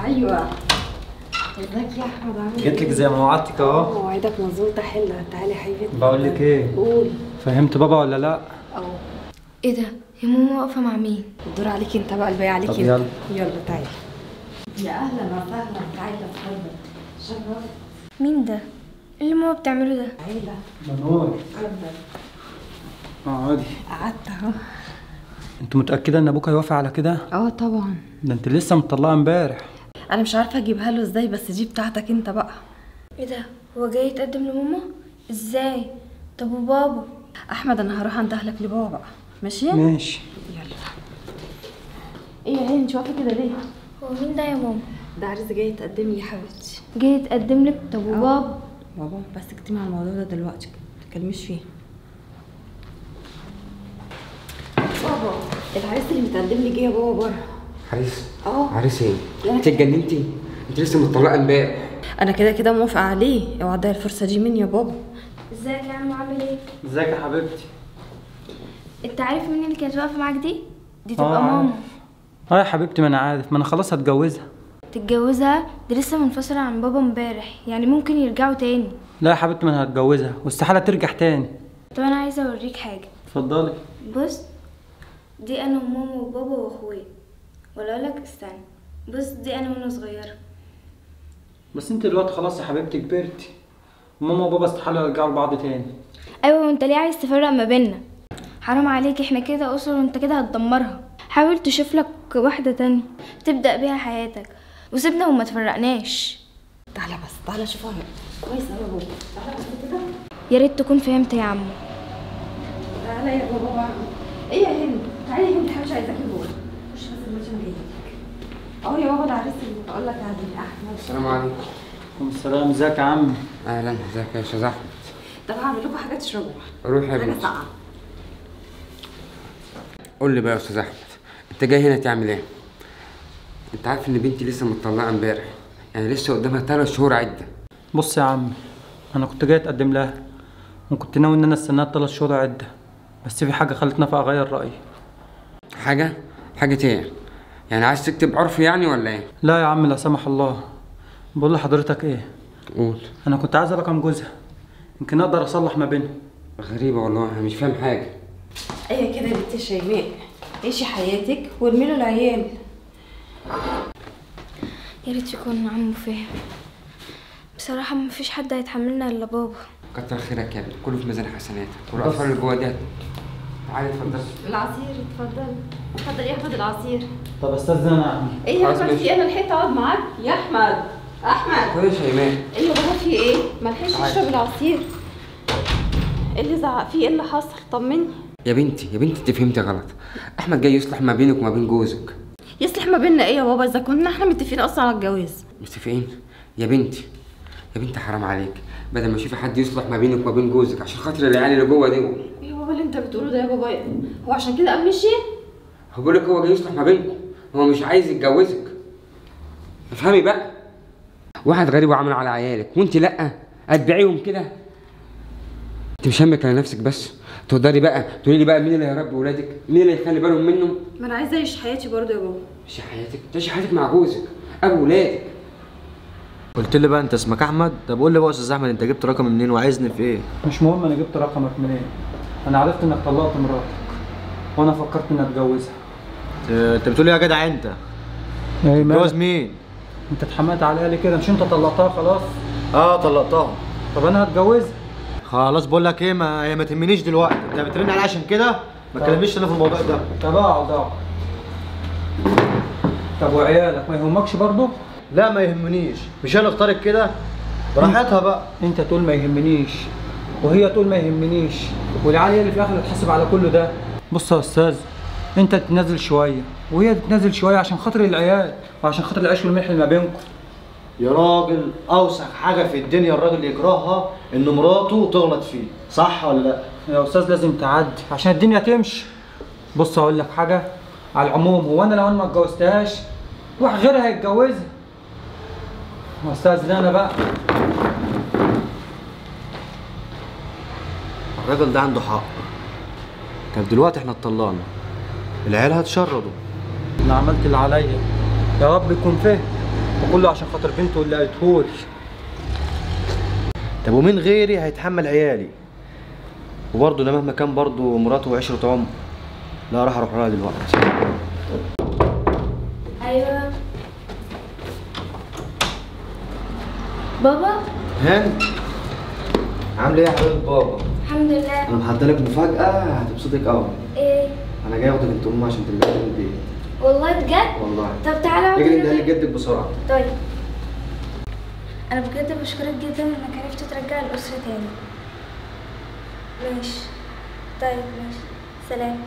ايوه. ازيك يا احمد؟ عامل ايه؟ جيت لك زي ما وعدتك اهو. موعدك مظبوطه حلوه. تعالي يا حبيبتي. بقول لك ايه؟ قول. فهمت بابا ولا لا؟ اهو. ايه ده؟ يا ماما واقفه مع مين؟ الدور عليكي انت بقى، الباقي عليكي. طب يلا. يلا تعالي. يا اهلا وسهلا. تعالي اتفضل. شرفت. مين ده؟ ايه اللي ماما بتعمله ده؟ عيله. منور. اتفضل. اقعدي. قعدت اهو. انت متأكدة ان ابوك هيوافق على كده؟ اه طبعا. ده انت لسه مطلقة امبارح. انا مش عارفه اجيبها له ازاي، بس دي بتاعتك انت بقى. ايه ده؟ هو جاي يتقدم لماما؟ ازاي؟ طب وبابا؟ احمد انا هروح اندهلك لبابا بقى. ماشي؟ ماشي. يلا. ايه يا هند انت واقفه كده ليه؟ هو مين ده يا ماما؟ ده عريس جاي يتقدم لي يا حبيبتي. جاي يتقدم لك؟ طب وبابا؟ بابا بس اكتمي على الموضوع ده دلوقتي، ما تتكلميش فيه. بابا العريس اللي متقدم لي جه يا بابا بره. عريس؟ اه. عريس ايه؟ انت اتجننتي؟ انت لسه مطلقه امبارح. انا كده كده موافقه عليه، اوعى تضيع الفرصه دي مني يا بابا. ازيك يا عم؟ عامل ايه؟ ازيك يا حبيبتي؟ انت عارف مين اللي كانت واقفه معاك دي؟ دي تبقى عارف. ماما. اه يا حبيبتي، ما انا عارف، ما انا خلاص هتجوزها. تتجوزها؟ دي لسه منفصله عن بابا امبارح، يعني ممكن يرجعوا تاني. لا يا حبيبتي، ما انا هتجوزها واستحالة ترجع تاني. طب انا عايزه اوريك حاجه. اتفضلي. بص، دي انا وماما وبابا واخويا. ولا اقولك استنى، بص دي انا وانا صغيره. بس انت دلوقتي خلاص يا حبيبتي كبرتي، وماما وبابا استحالة يرجعوا لبعض تاني. ايوه، وانت ليه عايز تفرق ما بيننا؟ حرام عليك، احنا كده اسره وانت كده هتدمرها. حاول تشوف لك واحده تانية تبدا بيها حياتك، وسيبنا وما تفرقناش. تعالى بس، تعالى شوفها كويس قوي يا بابا. تعالى بس كده. يا ريت تكون فهمت يا عمو. تعالى يا بابا بقى. ايه يا هند؟ تعالي يا هند يا حبيبتي، عايزاكي جوه. خش بس الماتش انا جايلك. اهو يا بابا، ده عريس اللي بقول لك عليه احمد. السلام عليكم. وعليكم السلام. ازيك يا عم؟ اهلا، ازيك يا استاذ احمد؟ طب هعمل لكم حاجه تشربوها. روح يا حاجه بنتي. ساقعه. قول لي بقى يا استاذ احمد، انت جاي هنا تعمل ايه؟ انت عارف ان بنتي لسه مطلقه امبارح، يعني لسه قدامها 3 شهور عده. بص يا عم، انا كنت جاي اتقدم لها وكنت ناوي ان انا استناها 3 شهور عده، بس في حاجه خلتني اغير رايي. حاجه ايه؟ يعني عايز تكتب عرفي يعني ولا ايه؟ لا يا عم، لا سمح الله. بقول لحضرتك ايه، قول. انا كنت عايز رقم جوزها، يمكن اقدر اصلح ما بينهم. غريبه والله، انا مش فاهم حاجه. ايوه كده يا بنتي شيماء، عيشي حياتك وارمي له العيال. يا ريت يكون عمو فاهم. بصراحه مفيش حد هيتحملنا الا بابا. كتر خيرك يا ابني، كله في ميزان حسناتك، والاطفال اللي جوه دي. تعالي اتفضلي. العصير اتفضل. اتفضل يا احمد العصير. طب استاذن انا يا عم. ايه يا خلاص احمد؟ ماشي. في انا لحقت اقعد معاك يا احمد. احمد. خد يا شيماء. ايه يا بابا، في ايه؟ ما لحقتش عادي. اشرب العصير. ايه اللي زعق فيه؟ ايه اللي حصل؟ طمني. يا بنتي انت فهمتي غلط. احمد جاي يصلح ما بينك وما بين جوزك. يصلح ما بيننا ايه يا بابا اذا كنا احنا متفقين اصلا على الجواز؟ متفقين؟ يا بنتي حرام عليك، بدل ما اشوف حد يصلح ما بينك وما بين جوزك عشان خاطر العيال اللي جوه دي. ايه يا بابا اللي انت بتقوله ده يا بابا؟ هو عشان كده قام مشي؟ هو بقول لك هو جاي يصلح ما بينكم، هو مش عايز يتجوزك. افهمي بقى، واحد غريب وعمل على عيالك وانت لا اتبعيهم كده. انت مش همك على نفسك بس، تقدري بقى تقولي لي بقى مين اللي هيربي ولادك؟ مين اللي هيخلي بالهم منهم؟ ما انا عايزه اعيش حياتي برضه يا بابا. مش حياتك، تعيشي حياتك مع جوزك ابو ولادك. قلت لي بقى انت اسمك احمد؟ طب قول لي بقى يا استاذ احمد، انت جبت رقم منين وعايزني في ايه؟ مش مهم انا جبت رقمك منين، انا عرفت انك طلقت مراتك وانا فكرت اني اتجوزها. انت بتقول ايه يا جدع انت؟ ايه جوز مين؟ انت اتحملت عليها ليه كده؟ مش انت طلقتها خلاص؟ اه طلقتها. طب انا هتجوزها. خلاص بقول لك ايه، هي ما تهمنيش دلوقتي، انت بترن عليا عشان كده ما تكلمنيش انا في الموضوع ده. طب اقعد. طب وعيالك ما يهمكش برضه؟ لا ما يهمنيش، مش انا اختارك كده براحتها بقى. انت تقول ما يهمنيش وهي تقول ما يهمنيش، والعيال هي اللي في الاخر هتحاسب على كله ده. بص يا استاذ، انت تتنازل شويه وهي تتنازل شويه عشان خاطر العيال وعشان خاطر العيش والملح اللي ما بينكم. يا راجل، اوسخ حاجه في الدنيا الراجل يكرهها ان مراته تغلط فيه، صح ولا لا؟ يا استاذ لازم تعدي عشان الدنيا تمشي. بص اقول لك حاجه، على العموم هو انا لو انا ما اتجوزتهاش واحد غيرها هيتجوزها. يا استاذ انا بقى. الراجل ده عنده حق. طب دلوقتي احنا اتطلقنا، العيال هتشردوا. انا عملت اللي عليا، يا رب يكون فهم. وكله عشان خاطر بنته اللي قالتهولي. طب ومين غيري هيتحمل عيالي؟ وبرضه ده مهما كان برضه مراته وعشرة عمر. لا راح اروح لها دلوقتي. ايوه بابا. هاني عامل ايه يا حبيبه بابا؟ الحمد لله. انا محضر لك مفاجأة هتبسطك قوي. ايه؟ انا جاي اخدك انت وامي عشان ترجعي من البيت. والله بجد؟ والله. طب تعالى اقعد اجري هنا. اديها لجدك بسرعة. طيب. انا بجد بشكرك جدا انك عرفت ترجع الاسره تاني. ماشي. طيب ماشي. سلام.